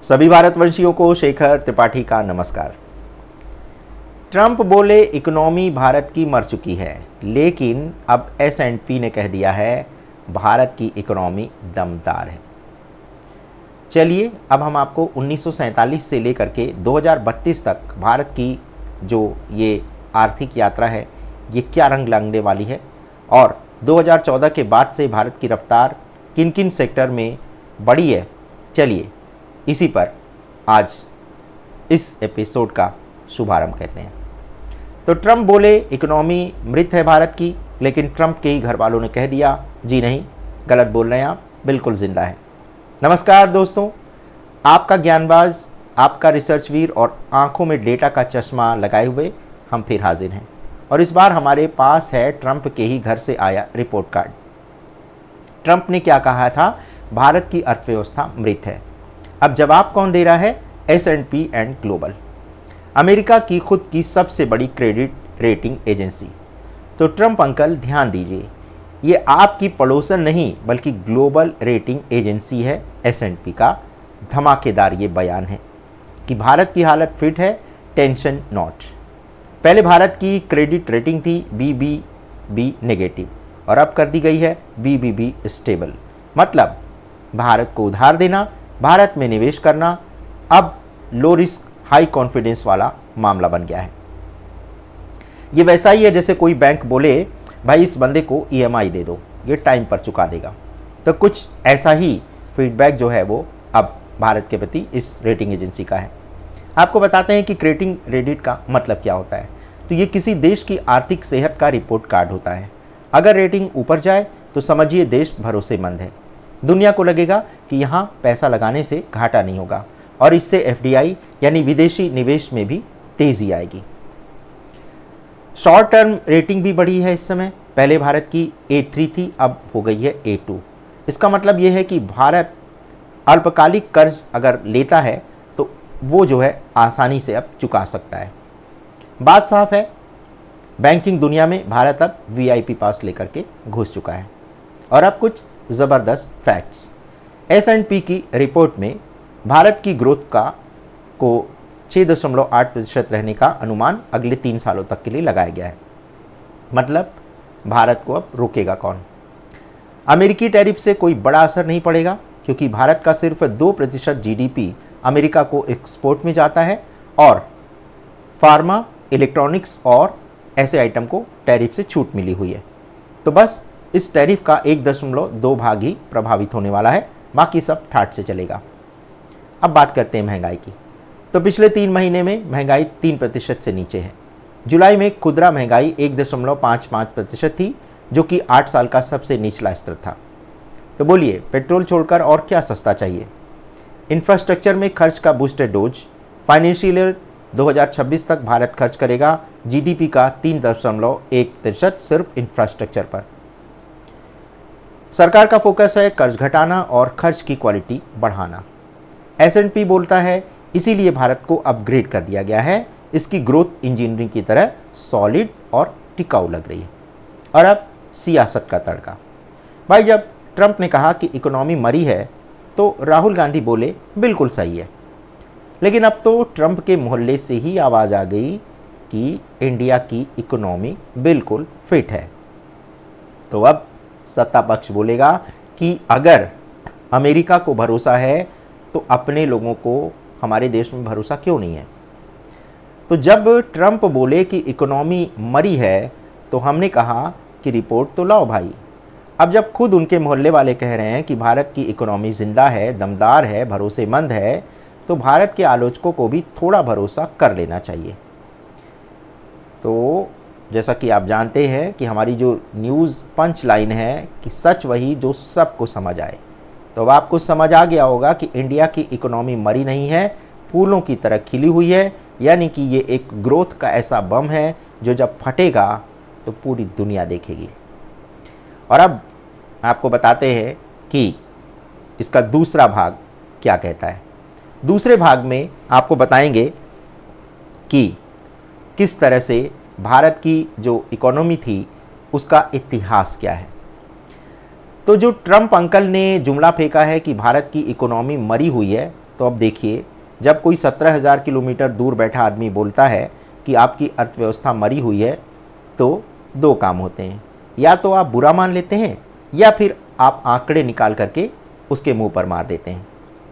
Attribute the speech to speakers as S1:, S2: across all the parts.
S1: सभी भारतवंशियों को शेखर त्रिपाठी का नमस्कार। ट्रंप बोले इकोनॉमी भारत की मर चुकी है, लेकिन अब S&P ने कह दिया है भारत की इकोनॉमी दमदार है। चलिए अब हम आपको 1947 से लेकर के 2032 तक भारत की जो ये आर्थिक यात्रा है ये क्या रंग लाने वाली है और 2014 के बाद से भारत की रफ्तार किन किन सेक्टर में बढ़ी है, चलिए इसी पर आज इस एपिसोड का शुभारंभ कहते हैं। तो ट्रंप बोले इकोनॉमी मृत है भारत की, लेकिन ट्रंप के ही घर वालों ने कह दिया जी नहीं, गलत बोल रहे हैं आप, बिल्कुल जिंदा है। नमस्कार दोस्तों, आपका ज्ञानबाज, आपका रिसर्चवीर और आंखों में डेटा का चश्मा लगाए हुए हम फिर हाजिर हैं और इस बार हमारे पास है ट्रंप के ही घर से आया रिपोर्ट कार्ड। ट्रंप ने क्या कहा था? भारत की अर्थव्यवस्था मृत है। अब जवाब कौन दे रहा है? S&P एंड ग्लोबल, अमेरिका की खुद की सबसे बड़ी क्रेडिट रेटिंग एजेंसी। तो ट्रंप अंकल ध्यान दीजिए, ये आपकी पड़ोसन नहीं बल्कि ग्लोबल रेटिंग एजेंसी है S&P का धमाकेदार ये बयान है कि भारत की हालत फिट है, टेंशन नॉट। पहले भारत की क्रेडिट रेटिंग थी BBB नेगेटिव और अब कर दी गई है BBB स्टेबल। मतलब भारत को उधार देना, भारत में निवेश करना अब लो रिस्क हाई कॉन्फिडेंस वाला मामला बन गया है। ये वैसा ही है जैसे कोई बैंक बोले भाई इस बंदे को EMI दे दो, ये टाइम पर चुका देगा। तो कुछ ऐसा ही फीडबैक जो है वो अब भारत के प्रति इस रेटिंग एजेंसी का है। आपको बताते हैं कि क्रेडिट रेटिंग का मतलब क्या होता है। तो ये किसी देश की आर्थिक सेहत का रिपोर्ट कार्ड होता है। अगर रेटिंग ऊपर जाए तो समझिए देश भरोसेमंद है, दुनिया को लगेगा कि यहाँ पैसा लगाने से घाटा नहीं होगा और इससे FDI यानी विदेशी निवेश में भी तेजी आएगी। शॉर्ट टर्म रेटिंग भी बढ़ी है इस समय, पहले भारत की A3 थी, अब हो गई है A2। इसका मतलब ये है कि भारत अल्पकालिक कर्ज अगर लेता है तो वो जो है आसानी से अब चुका सकता है। बात साफ है, बैंकिंग दुनिया में भारत अब VIP पास लेकर के घुस चुका है। और अब कुछ ज़बरदस्त फैक्ट्स। S&P की रिपोर्ट में भारत की ग्रोथ को 6.8% रहने का अनुमान अगले 3 सालों तक के लिए लगाया गया है। मतलब भारत को अब रोकेगा कौन? अमेरिकी टैरिफ से कोई बड़ा असर नहीं पड़ेगा क्योंकि भारत का सिर्फ 2% GDP अमेरिका को एक्सपोर्ट में जाता है और फार्मा, इलेक्ट्रॉनिक्स और ऐसे आइटम को टैरिफ से छूट मिली हुई है। तो बस इस टैरिफ का 1.2 भाग ही प्रभावित होने वाला है, बाकी सब ठाट से चलेगा। अब बात करते हैं महंगाई की। तो पिछले 3 महीने में महंगाई 3% से नीचे है। जुलाई में खुदरा महंगाई 1.55% थी, जो कि 8 साल का सबसे निचला स्तर था। तो बोलिए पेट्रोल छोड़कर और क्या सस्ता चाहिए? इंफ्रास्ट्रक्चर में खर्च का बूस्टर डोज। फाइनेंशियल ईयर 2026 तक भारत खर्च करेगा GDP का 3.1% सिर्फ इंफ्रास्ट्रक्चर पर। सरकार का फोकस है कर्ज घटाना और खर्च की क्वालिटी बढ़ाना। S&P बोलता है इसीलिए भारत को अपग्रेड कर दिया गया है, इसकी ग्रोथ इंजीनियरिंग की तरह सॉलिड और टिकाऊ लग रही है। और अब सियासत का तड़का। भाई जब ट्रंप ने कहा कि इकोनॉमी मरी है तो राहुल गांधी बोले बिल्कुल सही है, लेकिन अब तो ट्रंप के मोहल्ले से ही आवाज़ आ गई कि इंडिया की इकोनॉमी बिल्कुल फिट है। तो अब सत्ता पक्ष बोलेगा कि अगर अमेरिका को भरोसा है तो अपने लोगों को हमारे देश में भरोसा क्यों नहीं है? तो जब ट्रंप बोले कि इकोनॉमी मरी है तो हमने कहा कि रिपोर्ट तो लाओ भाई। अब जब खुद उनके मोहल्ले वाले कह रहे हैं कि भारत की इकोनॉमी जिंदा है, दमदार है, भरोसेमंद है, तो भारत के आलोचकों को भी थोड़ा भरोसा कर लेना चाहिए। तो जैसा कि आप जानते हैं कि हमारी जो न्यूज़ पंच लाइन है कि सच वही जो सबको समझ आए। तो अब आपको समझ आ गया होगा कि इंडिया की इकोनॉमी मरी नहीं है, फूलों की तरह खिली हुई है, यानी कि ये एक ग्रोथ का ऐसा बम है जो जब फटेगा तो पूरी दुनिया देखेगी। और अब आपको बताते हैं कि इसका दूसरा भाग क्या कहता है। दूसरे भाग में आपको बताएंगे कि किस तरह से भारत की जो इकोनॉमी थी उसका इतिहास क्या है। तो जो ट्रंप अंकल ने जुमला फेंका है कि भारत की इकोनॉमी मरी हुई है, तो अब देखिए, जब कोई 17,000 किलोमीटर दूर बैठा आदमी बोलता है कि आपकी अर्थव्यवस्था मरी हुई है, तो दो काम होते हैं, या तो आप बुरा मान लेते हैं या फिर आप आंकड़े निकाल करके उसके मुंह पर मार देते हैं।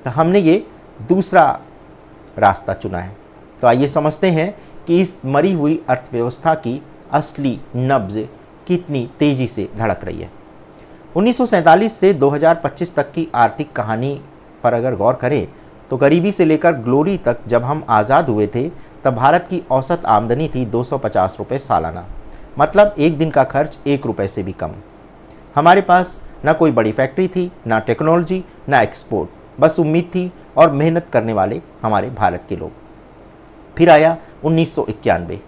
S1: तो हमने ये दूसरा रास्ता चुना है। तो आइए समझते हैं कि इस मरी हुई अर्थव्यवस्था की असली नब्ज कितनी तेज़ी से धड़क रही है। 1947 से 2025 तक की आर्थिक कहानी पर अगर गौर करें तो गरीबी से लेकर ग्लोरी तक जब हम आज़ाद हुए थे तब भारत की औसत आमदनी थी 250 रुपये सालाना, मतलब एक दिन का खर्च 1 रुपये से भी कम। हमारे पास ना कोई बड़ी फैक्ट्री थी, ना टेक्नोलॉजी, ना एक्सपोर्ट, बस उम्मीद थी और मेहनत करने वाले हमारे भारत के लोग। फिर आया 1991,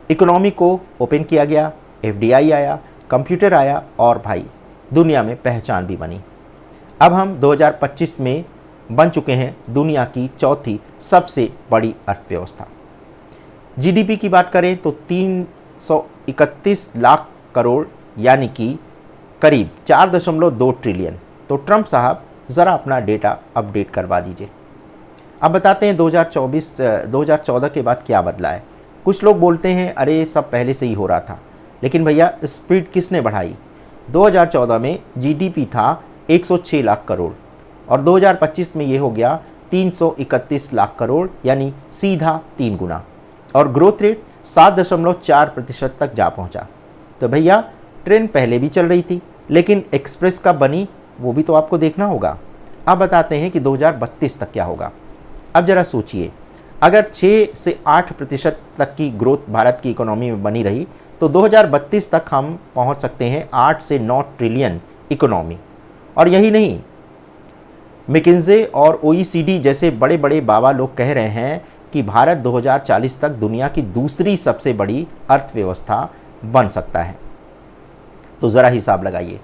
S1: इकोनॉमी को ओपन किया गया, एफडीआई आया, कंप्यूटर आया और भाई दुनिया में पहचान भी बनी। अब हम 2025 में बन चुके हैं दुनिया की चौथी सबसे बड़ी अर्थव्यवस्था। जीडीपी की बात करें तो 331 लाख करोड़ यानी कि करीब 4.2 ट्रिलियन। तो ट्रंप साहब ज़रा अपना डेटा अपडेट करवा दीजिए। अब बताते हैं 2014 के बाद क्या बदला है। कुछ लोग बोलते हैं अरे सब पहले से ही हो रहा था, लेकिन भैया स्पीड किसने बढ़ाई। 2014 में जीडीपी था 106 लाख करोड़ और 2025 में ये हो गया 331 लाख करोड़, यानी सीधा 3 गुना, और ग्रोथ रेट 7.4% तक जा पहुंचा। तो भैया ट्रेन पहले भी चल रही थी, लेकिन एक्सप्रेस कब बनी वो भी तो आपको देखना होगा। अब बताते हैं कि 2032 तक क्या होगा। अब ज़रा सोचिए, अगर 6 से 8% तक की ग्रोथ भारत की इकोनॉमी में बनी रही तो 2032 तक हम पहुंच सकते हैं 8 से 9 ट्रिलियन इकोनॉमी। और यही नहीं, मैकिन्जे और ओईसीडी जैसे बड़े बड़े बाबा लोग कह रहे हैं कि भारत 2040 तक दुनिया की दूसरी सबसे बड़ी अर्थव्यवस्था बन सकता है। तो ज़रा हिसाब लगाइए,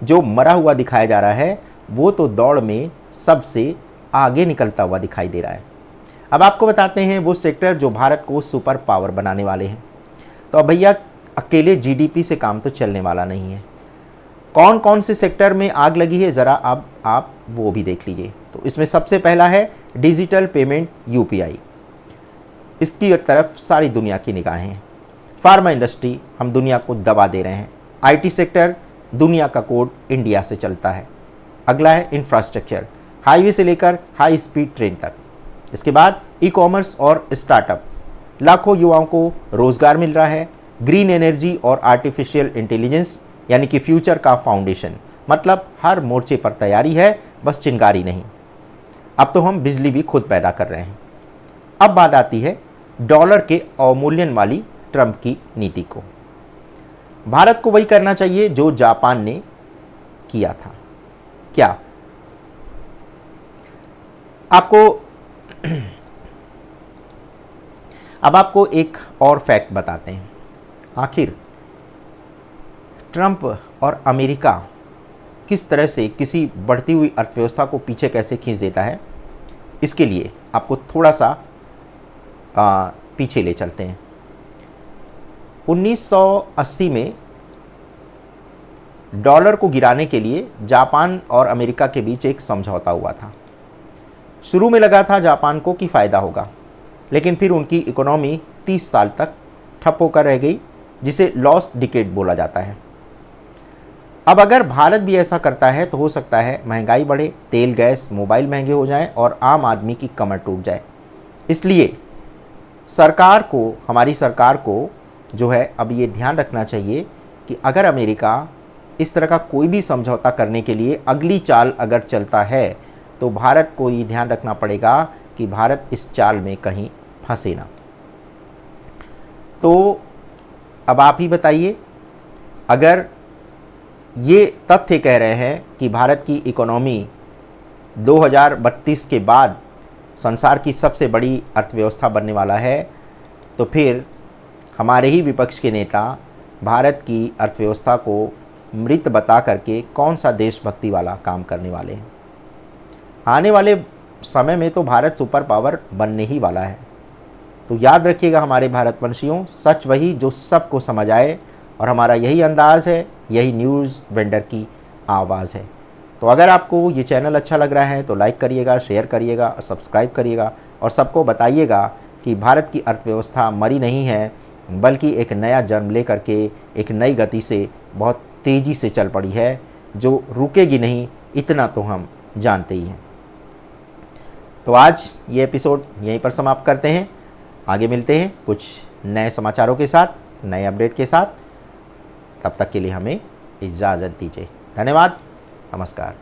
S1: जो मरा हुआ दिखाया जा रहा है वो तो दौड़ में सबसे आगे निकलता हुआ दिखाई दे रहा है। अब आपको बताते हैं वो सेक्टर जो भारत को सुपर पावर बनाने वाले हैं। तो अब भैया अकेले जीडीपी से काम तो चलने वाला नहीं है। कौन कौन से सेक्टर में आग लगी है ज़रा अब आप वो भी देख लीजिए। तो इसमें सबसे पहला है डिजिटल पेमेंट यूपीआई, इसकी तरफ सारी दुनिया की निगाहें हैं। फार्मा इंडस्ट्री, हम दुनिया को दबा दे रहे हैं। आईटी सेक्टर, दुनिया का कोड इंडिया से चलता है। अगला है इंफ्रास्ट्रक्चर, हाईवे से लेकर हाई स्पीड ट्रेन तक। इसके बाद ई कॉमर्स और स्टार्टअप, लाखों युवाओं को रोज़गार मिल रहा है। ग्रीन एनर्जी और आर्टिफिशियल इंटेलिजेंस यानी कि फ्यूचर का फाउंडेशन, मतलब हर मोर्चे पर तैयारी है, बस चिंगारी नहीं। अब तो हम बिजली भी खुद पैदा कर रहे हैं। अब बात आती है डॉलर के अवमूल्यन वाली ट्रंप की नीति को। भारत को वही करना चाहिए जो जापान ने किया था। क्या आपको अब आपको एक और फैक्ट बताते हैं। आखिर ट्रंप और अमेरिका किस तरह से किसी बढ़ती हुई अर्थव्यवस्था को पीछे कैसे खींच देता है, इसके लिए आपको थोड़ा सा पीछे ले चलते हैं। 1980 में डॉलर को गिराने के लिए जापान और अमेरिका के बीच एक समझौता हुआ था। शुरू में लगा था जापान को कि फ़ायदा होगा, लेकिन फिर उनकी इकोनॉमी 30 साल तक ठप होकर रह गई, जिसे लॉस्ट डिकेड बोला जाता है। अब अगर भारत भी ऐसा करता है तो हो सकता है महंगाई बढ़े, तेल गैस मोबाइल महंगे हो जाएं और आम आदमी की कमर टूट जाए। इसलिए सरकार को, हमारी सरकार को जो है अब ये ध्यान रखना चाहिए कि अगर अमेरिका इस तरह का कोई भी समझौता करने के लिए अगली चाल अगर चलता है तो भारत को ये ध्यान रखना पड़ेगा कि भारत इस चाल में कहीं फंसे ना। तो अब आप ही बताइए, अगर ये तथ्य कह रहे हैं कि भारत की इकोनॉमी 2032 के बाद संसार की सबसे बड़ी अर्थव्यवस्था बनने वाला है, तो फिर हमारे ही विपक्ष के नेता भारत की अर्थव्यवस्था को मृत बता करके कौन सा देशभक्ति वाला काम करने वाले हैं। आने वाले समय में तो भारत सुपर पावर बनने ही वाला है। तो याद रखिएगा हमारे भारतवंशियों, सच वही जो सबको समझ आए, और हमारा यही अंदाज़ है, यही न्यूज़ वेंडर की आवाज़ है। तो अगर आपको ये चैनल अच्छा लग रहा है तो लाइक करिएगा, शेयर करिएगा और सब्सक्राइब करिएगा और सबको बताइएगा कि भारत की अर्थव्यवस्था मरी नहीं है, बल्कि एक नया जन्म लेकर के एक नई गति से बहुत तेज़ी से चल पड़ी है, जो रुकेगी नहीं, इतना तो हम जानते ही हैं। तो आज ये एपिसोड यहीं पर समाप्त करते हैं। आगे मिलते हैं कुछ नए समाचारों के साथ, नए अपडेट के साथ। तब तक के लिए हमें इजाज़त दीजिए। धन्यवाद, नमस्कार।